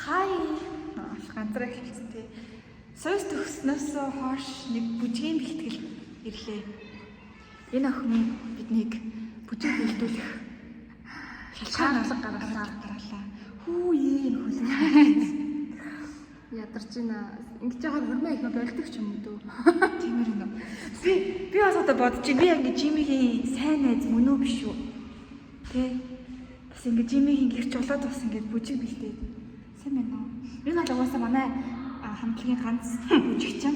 Хай ганцраа хэлсэн тий. Сойс төгснөөс хойш нэг бүжгийн бэлтгэл ирлээ. Энэ охин биднийг бүжиг бэлдүүлэх шалтгаан алга гаргалаа. Хүү ээ нөхөл. Ядарч байна. Ингэж яагаад хормоо их болдог ч юм уу дөө. Тиймэр нэ. Би бас одоо бодож би яг ингэ Жимигийн сайн найз мөн үү биш үү? Тэ. Бас ингэ Жимигийн гэрч болоод бас ингэ бүжиг бэлдээд. Сайн байна уу? Энэ бол угаасаа манай хамтлагийн ганц бүжигчин.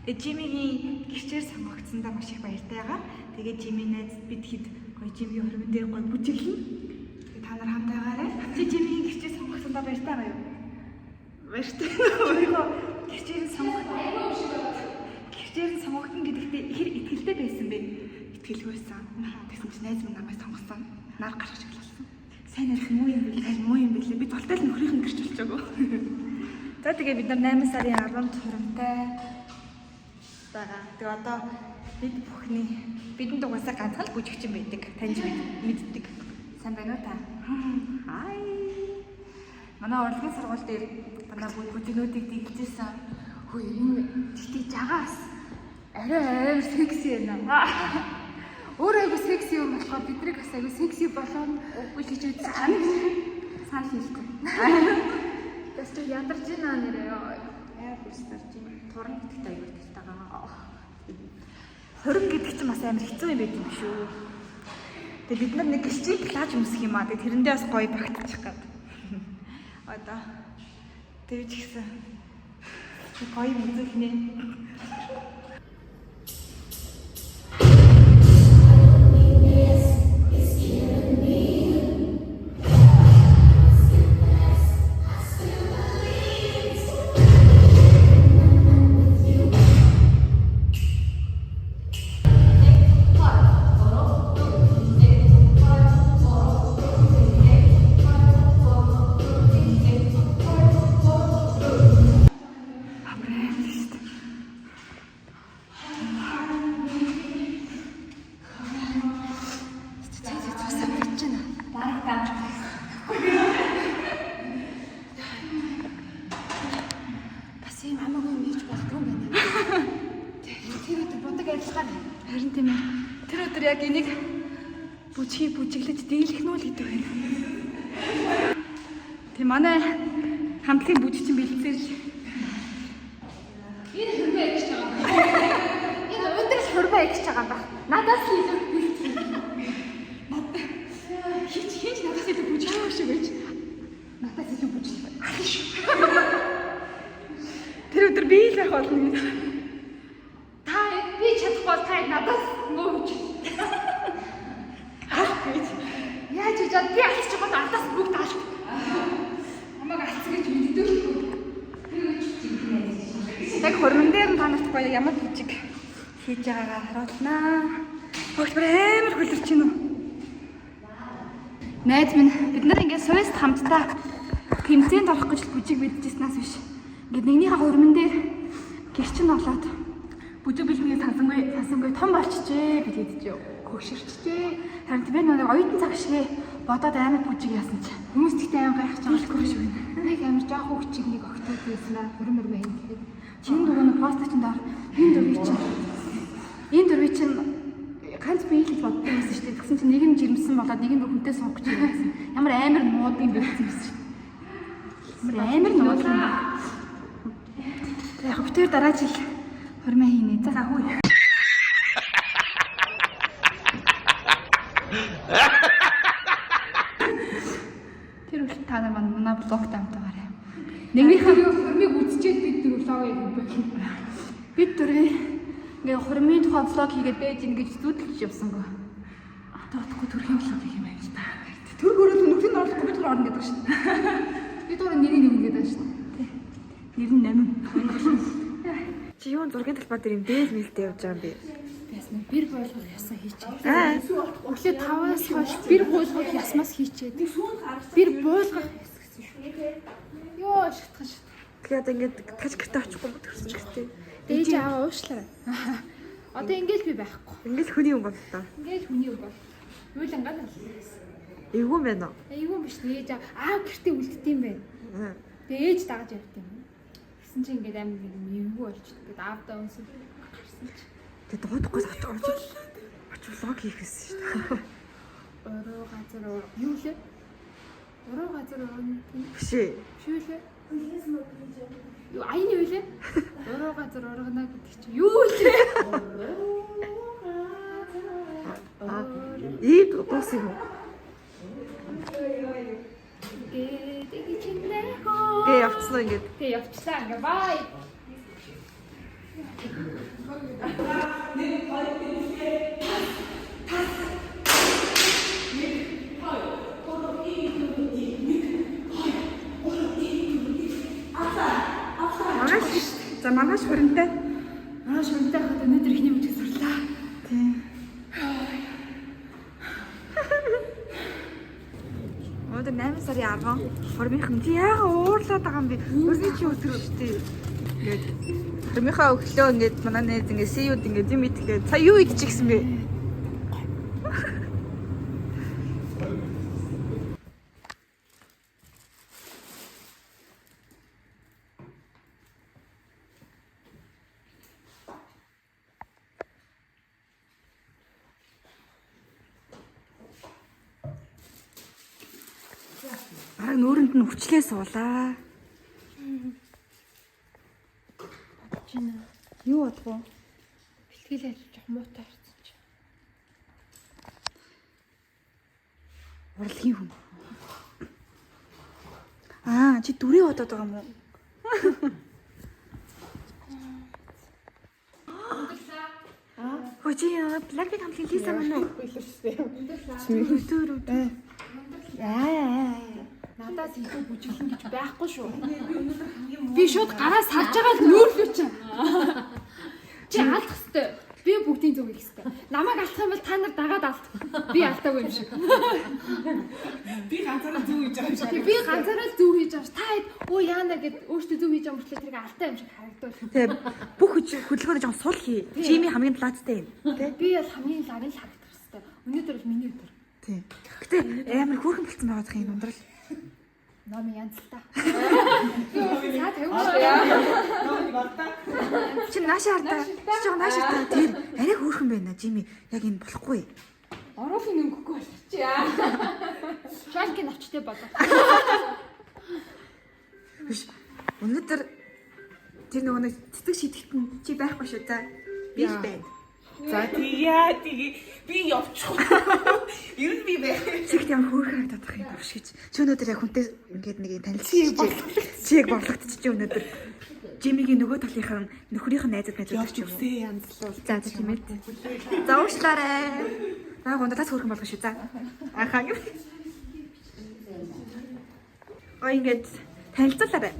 Жимигийн гэрчээр сонгогдсондоо маш их баяртай байгаа. Тэгээд Жими найз бид хэд гоё Жимигийн хормон дээр гоё бүжиглэн. Та нар хамтаа байгаарай. Чи Жимигийн гэрчээр сонгогдсондоо баяртай байгаа юу? Баяртай. Өөрийгөө гэрчээр сонгогдсон гэдэгтээ хэр итгэлтэй байсан бэ? Итгэлгүй байсан. Тэгсэн чинь найз минь намайг сонгосон. Нар гаргаж шаглалсан. Сайн найз муу юм бэлээ. Би тултай л нөхрийнх нь гэрч болчихоогүй. За тэгээ бид нар 8 сарын 10-нд хурамтай байгаа. Тэгээ одоо бид бүхний бидэнд угаасаа ганцхан л бүжигчин байдаг. Таньж мэддэг. Сайн байна уу та? Хай. Манай урлагийн сургууль дээр манай бүжигнүүдийг дэглэжсэн. Хөө энэ тэгтээ жагаас арай амар секси байна. Өөр айгу секси юм болохоор биднийг бас айгу секси болгоно. Үгүй гэж үзсэн. Санал хэлдэг. Тэс чи ядарч байна нэрээ. Яа бүстарч байна. Туран гэдэгт айгу талтайгаа. Хорин гэдэг чинь бас амар хэцүү юм байт юм шүү. Тэгээ бид нар нэг гэрчийг плаж өмсөх юм аа. Тэгээ тэрэндээ бас гоё багтчих гээд. Одоо тэгж гисэн. Гоё музик нэ. Харин тийм ээ. Тэр өдөр яг энийг бүжиглэж дийлэх нь л гэдэг байна. Тийм манай хамтлагийн бүжигчин бэлдсээр л. Энэ хөрмөө ягч байгаа. Энэ өндөр хөрмөө ягч байгаа. Надаас л илүү бэлдсэн. Хич надаас илүү бүжиглэх шиг байж. Надаас илүү бүжиглэх. Тэр өдөр би л байх болно. Би чадахгүй та надаас мөөж. Яаж ч жаа би алж байгаа алдаас бүгд алт. Намайг алц гэж мэддэг. Яг хормон дээр нь та нарт гоё ямар бүжиг хийж байгаагаа харуулнаа. Хөөе амар хөлөрч гинөө. Найз минь бид нар ингээд сойст хамтдаа тэмцээнд орох гэж бүжиг бэлдэжсэнээс биш. Ингээд нэгнийхээ хормон дээр гэрчин олоод бүжиг бэлтгэхийн сансангүй том болчихжээ гэж хэлж хөгшөрчжээ. Харин би нэг оюутан цаг шиг бодоод амар бүжиг яасан чи. Хүмүүс тэгтээ амар гайхаж байгаа л шүү дээ. Нэг амар жоох хөвчиг нэг огтод байсан аа. Хөрмөр байна гэхэд. Чин дөрөв постачнд ор энэ дөрвий чин ганц бие л бодсон байсан шүү дээ. Тэгсэн чинь нэг нь жирэмсэн болоод нэг нь хүнтэй суух гэж байсан. Ямар амар нууд юм байсан юм шиг. Амар нууд юм. Яг бүтээр дараа жил хормоо хийнэ. За хүү. Тэр үл та нар манай блогт амтаагаарай. Нэгнийхээ хормыг үзчихэд бид тэр влог хийх байх. Бид дөрөв ингээ хормын тухай влог хийгээд байж ингэж зүтгэж явсангүй. Атаахгүй төрхийн влог хийх юм байна та. Тэр гөрөө нүхний орлохгүй бид орно гэдэг шин. Бид өөрөө нэрийг нэгээд байна шин. Нэр нь 8. Чи юу зургийн талбай дээр юм дээл мэлтэй явж байгаа юм бэ? Ясна бэр болгох ясаа хийчихээ. Өглөө 5-аас хойш бэр болгох ясмаас хийчээд. Бэр болгох яс гэсэн шүү. Йоо шатгаш. Тэгээд ингээд таж гэртээ очихгүй төрсөн гэртээ. Дээж аваа уушлаа. Одоо ингээл би байхгүй. Ингээл хүний юм бол та. Ингээл хүний юм бол. Уйлангаад болсон. Эвгүй байна уу? Эйгүү биш ээж аав гэртээ үлддэм байх. Тэгээ ээж дагаж явд юм. Гэсэн чи ингээд амар эвгүй болчих. Тэгээд аавдаа өнсөв гарсан чи. Тэгээд дуудахгүй очвлог хийхсэн шүү дээ. Ороо газар юу лээ? Ороо газар Биш ээ. Шүү лээ. Юу аяны юу лээ? Ороо газар оргоно гэдэг чи юу лээ? Ийг дуус юм уу? Гээ явцсан ингээд. Тэг явчлаа ингээ бай. За маргааш хүрэнтэй. Маргааш хүрэнтэй хахад өнөөдөр ихний мөчөг сурлаа. Тийм. Өнөөдөр 8 сарын 10. Хормынхан чи яага уурлаад байгаа юм бэ? Өрний чи өтөр шүү дээ. Ингээд хормынхаа өглөө ингээд манай найз ингээд сиюд ингээд юм идэхээ цаа юу идчихсэн бэ? Бараг нүүрэнд нь хүчлээ суулаа. Жина. Юу бодох вэ? Бэлтгэлээ жоох муутай харцсан чи. Урлагийн хүн. Чи дүрээ бодоод байгаа юм уу? Хөөе Blackpink хамтлагийн Лиса мань уу? Яа. Надаас илүү бүжиглэн гэж байхгүй шүү. Би шууд гараа салж байгаа л нүүрлүү чи. Чи алдах хэвээр. Би бүгдийн зүг хийх хэвээр. Намайг алдах юм бол та нар дагаад алдах. Би алдаагүй юм шиг. Би ганцаараа зүг хийж байгаа юм шиг. Би ганцаараа зүг хийж байгаа ш. Та хэд оо яана гэд өөртөө зүг хийж байгаа мөртлөө тэрийг алдаа юм шиг харагдвал. Тэгээ бүх хөдөлгөөний жоо сул хий. Жими хамгийн плацтай юм. Тэ? Би бол хамгийн ларын л харагдах хэвээр. Өнөөдөр бол миний өдөр. Тийм. Гэтэ амар хөөрхөн болцсон байгаа юм ундрал. Ном янз л та. За тавьчихъя. Ном бата. Чи наашаа хардаа. Чи жоо наашаа хардаа. Тэр арай хөөрхөн байна Жими. Яг энэ болохгүй. Оруулын өнгөхгүй болчих. Шалкийн навчтай болоо. Биш. Өнөөдөр тэр нөгөө цэцэг шидэхт нь чи байхгүй шүү за. Би л байна. За тэгээ би явчих. Ер нь би бэ. Чигт ямар хөөрхөн харагдаад байх юм биш гэж. Чи өнөөдөр яг хүнтэй ингээд нэг танилцчих. Чиг борлогдчих чи өнөөдөр. Жимигийн нөгөө талынхан нөхрийнх нь найзад ч юм уу. Янзлуул. За тийм ээ. За уушлаарай. Аа гондатас хөөрхөн болох шүү за. Ахаа юм. Ингээд танилцуулаарай.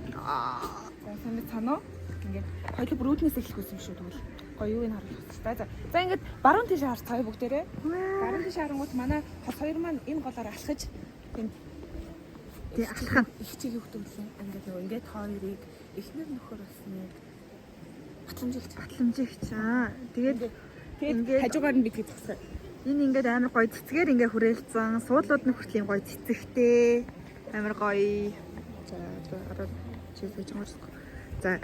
Сайн санаа. Ингээд хоёул бүр үүднээс эхлэх байсан шүү тэгвэл. Гоё юу ин харуулах хэрэгтэй. За ингээд баруун тийш харцгаая бүгдээрээ. Баруун тийш харангуут манай хос хоёр маань энэ голоор алхаж тийм тий алхах Их чигийн хөтөлбөр ингээд нөгөө ингээд хоёрыг эхнэр нөхөр болсныг батламжигч. Тэгээд ингээд хажуугаар нь бидний зогсоо. энэ ингээд амар гоё цэцгээр ингээд хүрээлцэн суудлууд нь хүртэл гоё цэцэгтэй амар гоё. За ороо чи гэж гоохгүй. За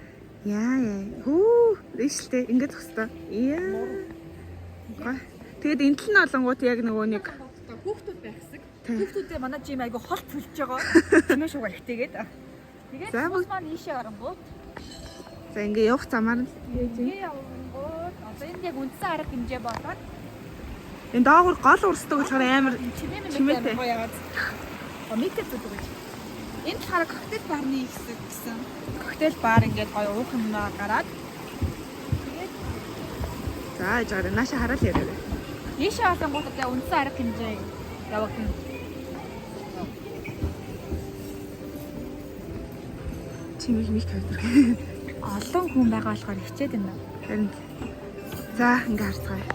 яа. Хүү дэшэлтэй ингээд зогсдоо. Яа. Тэгээд энэ тал нь олонгууд яг нөгөө нэг Хүүхдүүд байх хэсэг. хүүхдүүдээ манай жим айгу холт төлж байгаа. Тэмээ шугаа ихтэйгээд. Тэгээд хүмүүс маань ийшээ оронгууд. За ингээ явах замаар нь Тэгээ явангууд одоо энэ яг үндсэн арга хэмжээ болоод энэ доогуур гол урсдаг болохоор амар чимээтэй. яагаад. Микет гэдэг. Энэ болохоор коктейл барны хэсэг гэсэн. Коктейл бар ингээд гоё уух юмнаа гараад. Тэгээд за яагаад нааша хараал яриа. Ийшээ олонгууд тэгээ үндсэн арга хэмжээ явагдана. Чимиг мик тавьдаг. Олон хүн байгаа болохоор хичээд байна. Харин за ингээ харцгаая.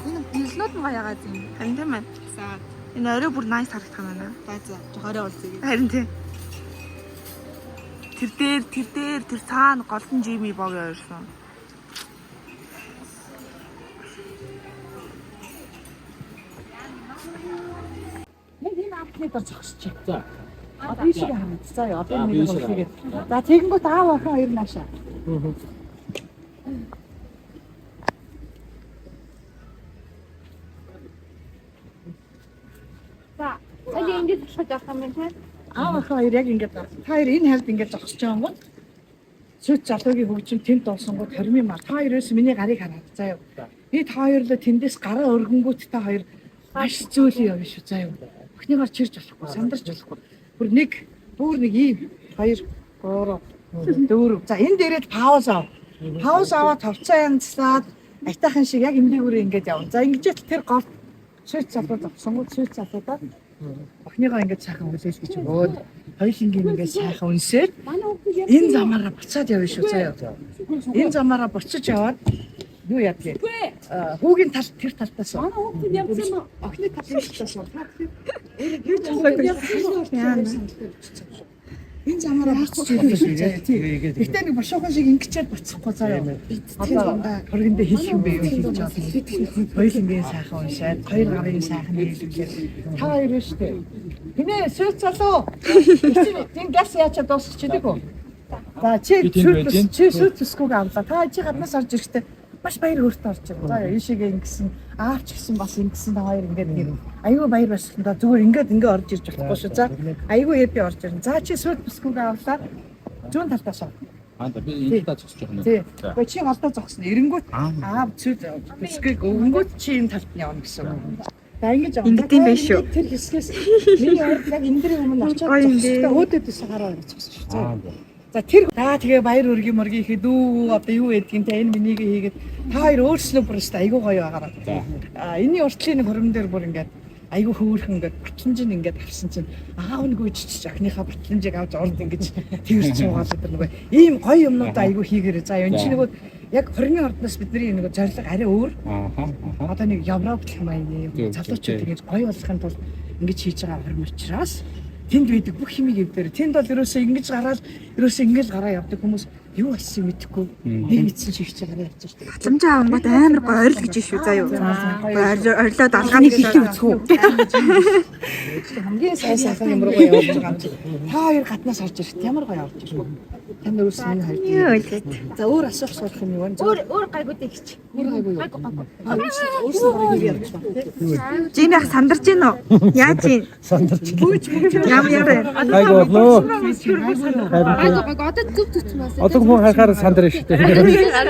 Энэ бэлнүүд нь гаяагаад юм. Харин тийм ээ. За энэ орой бүр nice харагдах юм байна. За жоо орой олзъя. Харин тийм. Тэр цаана голдон жими бог явуулсан. Энэ апны дор зогсчих. За. Одоо ийшээ харна. За яа одоо Аа, нэг ийшээ болчихгээд. За тэгэнгүүт аав охин хоёр наашаа. За, сая ингэж болоход явах юм байна те. Аав охин хоёр яг ингэж та хоёр энэ хальд ингэж зогсож байгаа юм. Сүт залуугийн хөгжим тэнд дуусангууд 20 мар. Та хоёроос миний гарыг хараад заа юу. Би та хоёрлоо тэндээс гараа өргөнгүүт та хоёр маш зөөлөн явна шүү заа юу. Өхнийгээр чирж болохгүй, сандарч болохгүй. Бүр нэг ийм 2 3 4. За энэ дээрээ пауз ав. Пауз аваад товцоо янзлаад айтайхан шиг яг эмдээгүүрээ ингэж явна. За ингэж тэр гол сүт залуу зогсонгууд сүт залуудаа охиныгоо ингэж сайхан хүлээж гэж өгөөд хоёулынгийн ингэж сайхан үнсээд энэ замаараа буцаад явна шүү заа юу. Энэ замаараа буцаж яваад юу яадаг вэ? Хүүгийн тал тэр талтаас. Манай хүүхд явсан юм. Охины талаас. Юу ч юм. Энэ замаараа буцаж явна шүү заа. Гэтэ нэг бошоохон шиг ингэчээд буцахгүй заа юу. Одоо хөргөндөө хийх юм бэ юу хийж байгаа. Хоёулынгийн сайхан уншаад, хоёр гарын сайхан нийлүүлээд та хоёр шүү дээ. Хинээ сүт залуу. Тийм газ яачаа дуусчихдаг уу? За чи сүт төсгөөг авлаа. Та чи гаднаас орж ирэхдээ маш баяр хөөртэй орж байгаа. За ийшээгээ ингэсэн аавч гэсэн бас ингэсэн та хоёр ингээд айгүй баяр баслаа. Зүгээр ингээд орж ирж болохгүй шүү. За айгүй хэппи орж ирнэ. За чи сүт төсгөөг авлаа. Зүүн талдаас ав. Би энэ талд зогсож байгаа юм. Тий. Гэхдээ чи олдоо зогсно. Эренгүүт аав сүт төсгөөг өнгөт чи энэ талд нь явна гэсэн үг. За ингэж явна. Ингэдэм байх шүү. Тэр хэсгээс миний орд яг энэ дэрийн өмнө очиад зогсчихлаа. Өөдөөс гараа гэж зогсчих шүү. За тэр тэгээ баяр өргөм мөргий ихэд одоо юу гэдгийг те энэ минийг хийгээд та хоёр өөрснөө бүр өстой айгуу гоё байгаараа. Энэний уртлын нэг хөрмөн дээр бүр ингээд айгуу хөөрхөн ингээд батламжин ингээд авсан чинь аав нэг үжиж охиныхаа батламжийг авч орд ингэж тэрч суугаад тэр нөгөө ийм гоё юмнуудаа айгуу хийгээрээ. За энэ чинь нөгөө яг хорны ордноос бидний нөгөө зорилго арай өөр. Одоо нэг Европ гэх юм аа залуучууд ингэж гоё болохын тулд ингэж хийж байгаа хорм учраас тэнд байдаг бүх химиг эвдэр. Тэнд бол ерөөсөө ингэж гараад ерөөсөө ингэж гараа явдаг хүмүүс юу ассан мэдэхгүй. Нэг мэдсэн шигч гараа явчих шүү дээ. Батламжаа авангууд амар гоё ойрл гэж шүү заа юу. Ойрлоо далгааны хэлээ үзхүү. Хамгийн сайхан юм руу явж байгаа юм чи. Та хоёр гаднаас орж ирэхэд ямар гоё явж ирэх вэ? Танд ерөөсөө энэ хоёр. За өөр асуух сурах юм юу? Өөр гайгууд ихч. Өөр гайгүй юу? Өөрсдөө гоё явж байгаа. Жин ах сандарч гин үү? Яаж гин? Сандарч. Ям ярэ. Гайгүй болоо. Гайгүй одоо зүг төцмөөс. Одоо хүн харахаар сандар шүү дээ.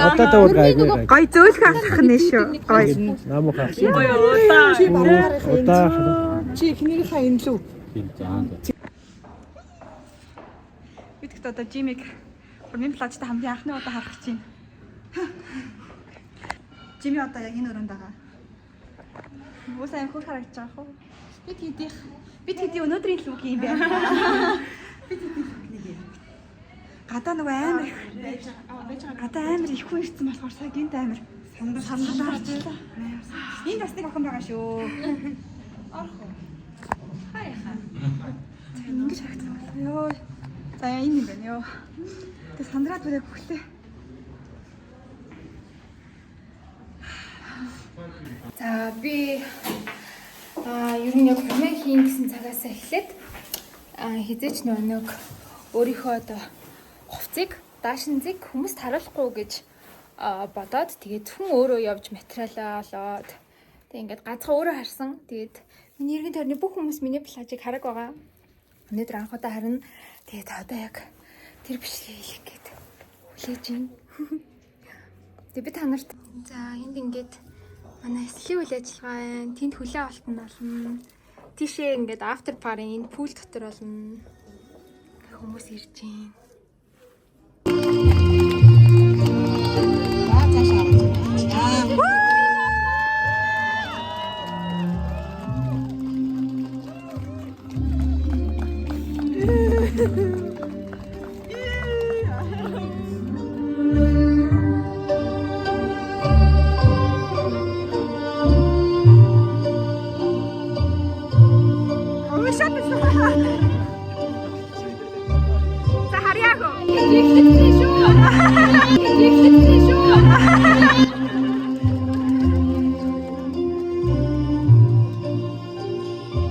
Одоо дэвэр гайгүй. Гой зөөлх авах нэ шүү. Гой. Намуу хаа. Чи Удаа. чи ихнийхээ энэ лүү. Бидгт одоо жимиг хурмын плажтай хамгийн анхны удаа харах гэж байна. Жими одоо яг энэ өрөөнд байгаа. Бус аим хөр харагдаж байгаа хөө. Бид хэдий өнөөдрийн лүг юм байна. Бид хэдий гадаа нөгөө амар их гадаа амар их хүн ирсэн болохоор сая гинт амар сандарч байна. Энд бас нэг охин байгаа шүү. Орох уу? Хаяха. Ингэж харагдсан байна. Йоо. За энэ юм байна ёо. Тэг сандраад бүрээ хөглөө. За би ер нь яг хумаа хийн гэсэн цагаас эхлээд хизээч нэг өөрийнхөө одоо хувцыг даашинзыг хүмүүст харуулахгүй гэж бодоод тэгээд хүн өөрөө явж материалаа олоод тэг ингээд ганцхан өөрөө харсан. Тэгээд миний эргэн тойрны бүх хүмүүс миний плажийг хараг байгаа. Өнөөдөр анх удаа харна. Тэгээд одоо яг тэр бичлэгийг хийх гээд хүлээж байна. Тэгээд би та нарт за энд ингээд манай эслийн үйл ажиллагаа байна. Тэнд хүлээ авалтан болно. Тийшээ ингээд after party энэ пул дотор болно. Хүмүүс ирж байна.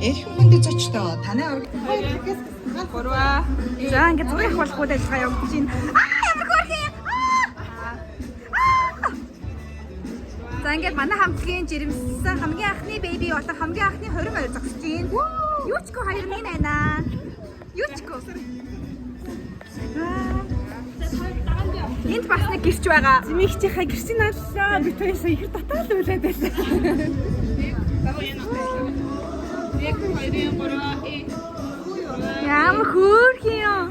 Их хүнд зочтой. Танай авраг. Гурваа. За ингээд зураг авах болох ажиллагаа явагдаж байна. Ямар хөөрхий. За ингээд манай хамтлагийн жирэмсэн хамгийн анхны беби болон хамгийн анхны 22 зогсож байна. Юучко хоёр нэг байна. Юучко. Энд бас нэг гэрч байгаа. Зэмэгчийнхаа гэрсийн нааллаа. Би тоёсоо ихэр татаал үлээд байсан. Ямар хөөрхий юм.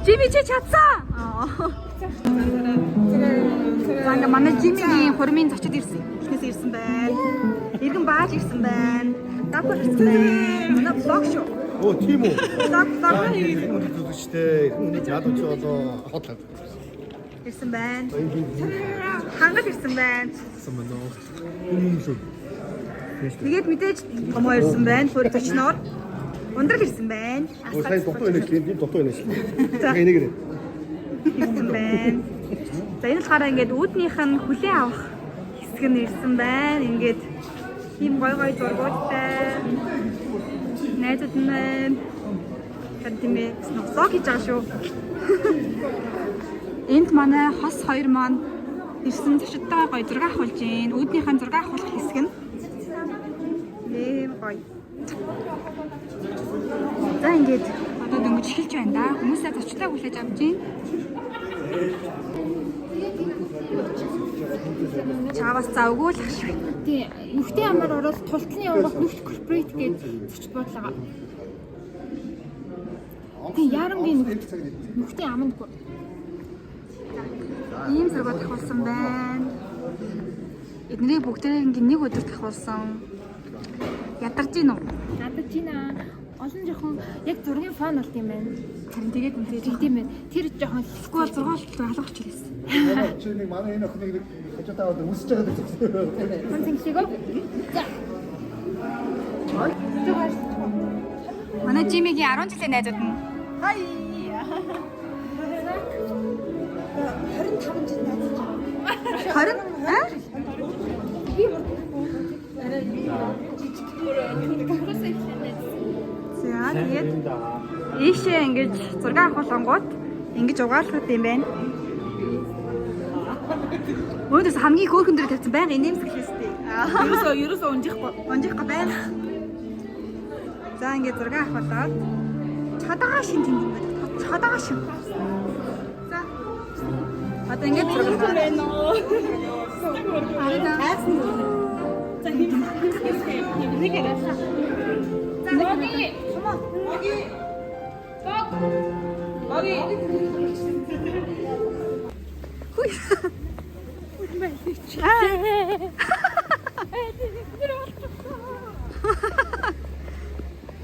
Жими чи чадсан. За манай Жимигийн хурмын зочид ирсэн. Эхнээс ирсэн байна. Иргэн бааж ирсэн байна. Дапар ирсэн байна. Манай блог шоу. Оо тийм үү. Блог Хүн зүгчтэй хүний залууч болоо хот тав. ирсэн байна. Хангал ирсэн байна. Самноо. Үнэмлүү. Тэгээд мэдээж томоо ирсэн байна. Хөр зочноор. Ундрал ирсэн байна. Оо сайн дотоо энэ тийм дотоо энэ. За энийгэр. Ирсэн байна. За энэ болохоор ингээд үүднийх нь хүлээн авах хэсэг нь ирсэн байна. Ингээд ийм гой гой зургуудтай найзууд нь байна. Тэмээ сносоо гэж байгаа шүү. Энд манай хос хоёр маань ирсэн зочдтой гоё зураг авахулж гин. Үүднийхэн зураг авах хэсэг нь ийм гоё. За ингээд одоо дөнгөж эхэлж байна да. Хүмүүсээ зочдтой хүлээж авч гин. Чаваас завгүй л ах шиг. Тий, нүхтэй амар ороод тултны явгал нүхт корпорат гэж зочд бодлоо. Тий, яарамгийн нүхтэй амандгүй. Ийм зураг авахулсан байна. Эднийг бүгдээ нэг өдөр авахулсан. Ядарч гин үү? Надад Жина олон жоохон яг зургийн фан болт юм байна. Харин тэгээд үнтэй Тийм байна. Тэр жоохон сквал зургаалт алгах чирээс. Чи нэг манай энэ охиныг хажуу таваад үсэж байгаа гэсэн. хон зинхлэгөө. За. Манай Жимигийн 10 жилийн найзууд нь. Хай. 25 жил найзаж байгаа. 20? Аа? За тэгээд ийшээ ингэж зураг авахлангууд ингэж угаалгах юм байна. Өөдөөс хамгийн хөөрхөн дээр тавьсан байнга инээмсэглэстэй. Ерөөсөө Онжихгүй байна. За ингэ зураг авахлаад чадагаа шин тийм юм байна. Чадагаа шин. За. Одоо ингэ зураг байна уу? Хайсан. За нэг яриасаа. Боги. Боги. Хүй.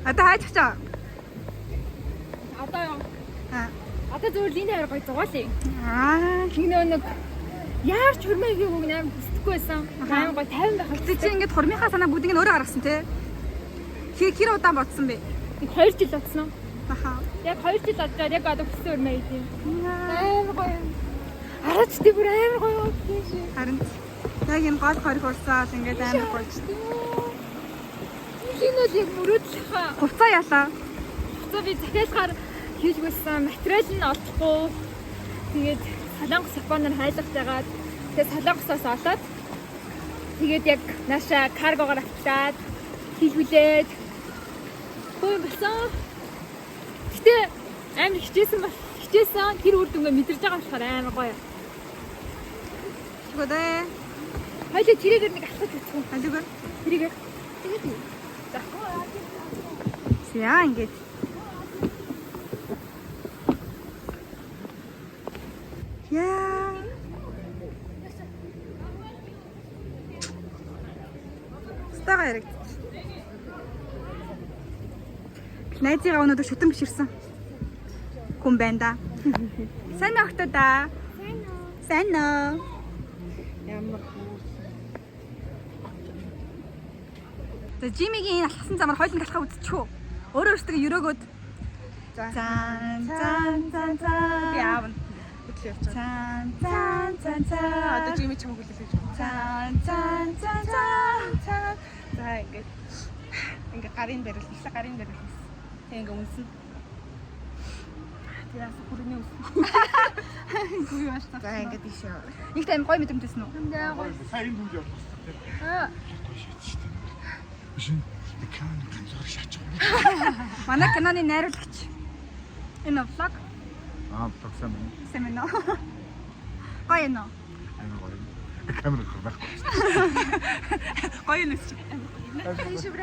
Одоо хайж чаа. Одоо юу? Аа. Одоо зөвхөн линий хайр гоё зугаалъя. Аа. Нэг яарч хөрмөгийг үг амар хүсдэггүй байсан. Амар гоё 50 байх. Гэтэ чи ингэж хурмынхаа санаа бүгдийг нь өөрөө гаргасан те. Хэр удаан бодсон бэ? 2 жил болсон уу? Аха. Яг 2 жил болоод яг одоо хүссэн өрмөө идэв. Амар гоё. Араач тий бүр амар гоё тийш. Харин яг энэ гол хорих урсаал ингээд амар гоё. Шинүүд яг мөрөөдлөхөө. Хувцаа ялаа. За би захиалгаар хийлгүүлсэн материал нь олохгүй. Тэгээд солонгос Японоор хайлгаж байгаад тэгээд солонгосоос олоод тэгээд яг нааша каргогоор авчаад хийлгүүлээд гоё болсон. Гэтэ амар хичээсэн тэр үр дүнгээ мэдэрж байгаа болохоор амар гоё. Тэгвэл Хоёул тэрээр нэг алхаж үзэх үү? алигаар Тэрийг тэгээд за. яа ингээд яа стага яриг найзыгаа өнөөдөр шүтэн биширсэн хүн байна да. Сайн охтоо да. Сайн уу? Ямар За Жимигийн энэ алхсан замаар хойлон галхаа үзчихв. Өөрөө өөртөө өрөөгөөд зан яавна. Зан. Одоо Жими чамд хүлээлгэж. Зан. За ингээд гарын барил, ихлэ гарын барил. Тэг ингээд үнсэн. Тэгээс хүрээний үсэн. Гүй баштаа. За ингээд тийш яа. Нэг тайм гоё мэдрэмжсэн үү? Сайн энэ зүйл явуулсан. Биш экран камер шаачих. Манай киноны найруулагч. Энэ влог. Влог сайн байна. Сэмэнэ. Гоё нөө. Амар гоё. Камер байхгүй. Гоё нүс.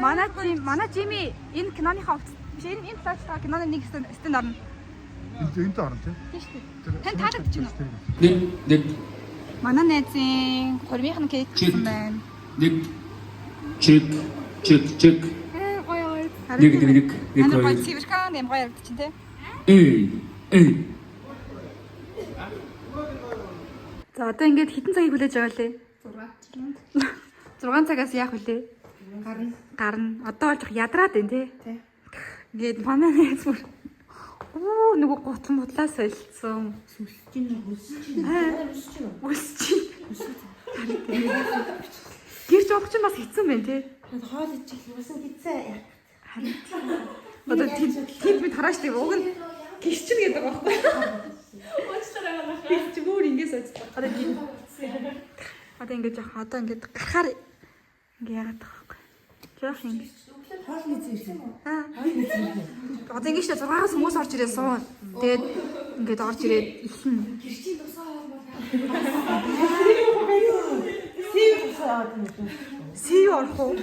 Манай Жими энэ киноныхаа биш энэ платформ киноны нэг стенд орно. Энд орно тийм. Тийм шүү дээ. Тань таалагдж байна уу? Нэг Манай найзын хормынхын кейк гэсэн байна. нэг чек Гоё. нэг Манай гоё хоёр цэвэрхэн юм гоё явагдаж чинь те. эй За одоо ингээд хитэн цагийг хүлээж байгаа лээ. 6 цагаас яах вүлээ? Гарна. Одоо бол ядраад байна те. Ингээд манай найз бүр нөгөө гутан бутлаа солилцсон. Үсэж байна. Гэрч явах чинь бас хэцүү байна те. Хоол ичих юусан гизээ. Одоо тийм бид харааш тийм уг нь гэрчин гэдэг байхгүй. Би ч бүр ингэж сууж. Одоо ингэж яах одоо ингэж гарахаар ингэ яагаад байгаа байхгүй. Жоох ингэ. Хоолны зэрэг. Одоо ингэж 6-аас хүмүүс орж ирээ суун. Тэгээд ингэж орж ирээд ихнэ. Гэрчийн тусаа хоол Сив орох уу?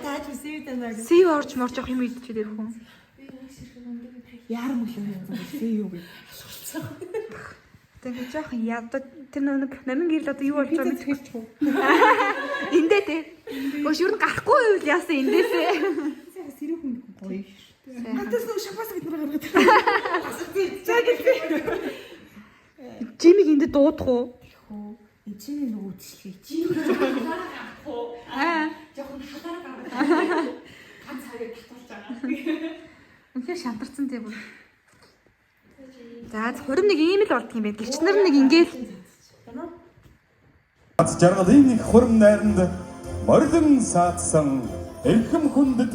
тааж үсэвтэй наа. Сив орж морж явах юм идчихээ дэрх үү? Яар мөлөө юм бэ юу бэ? Тэгээд жоох ядаа тэр нэг намын гэрэл одоо юу болж байгаа бид хэлчих үү? эндээ те. Өөш юу гарахгүй юу яасан эндээсээ. Сэрэг хүн гоё. Хатас нэг шампас бид нар гаргаад. Жимиг эндээ дуудах уу? Эцэг нөгөө үдшилгээ чи. Жохон хатаар гаргаад. Ганц харыг татуулж байгаа. Үнэхээр шантарсан тийм үү? За хурим нэг ийм л болдго юм байна. Гэрчнэр нэг ингээл Аз жаргалын их хурим найранд морилон саадсан эрхэм хүндэт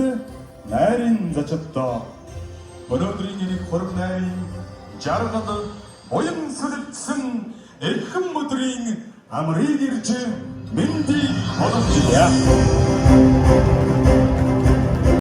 найрын зочдоо өнөөдрийн энэ хурим найрын жаргал буян сүлжсэн эрхэм өдрийн амрыг ирж мэндийг олгоё.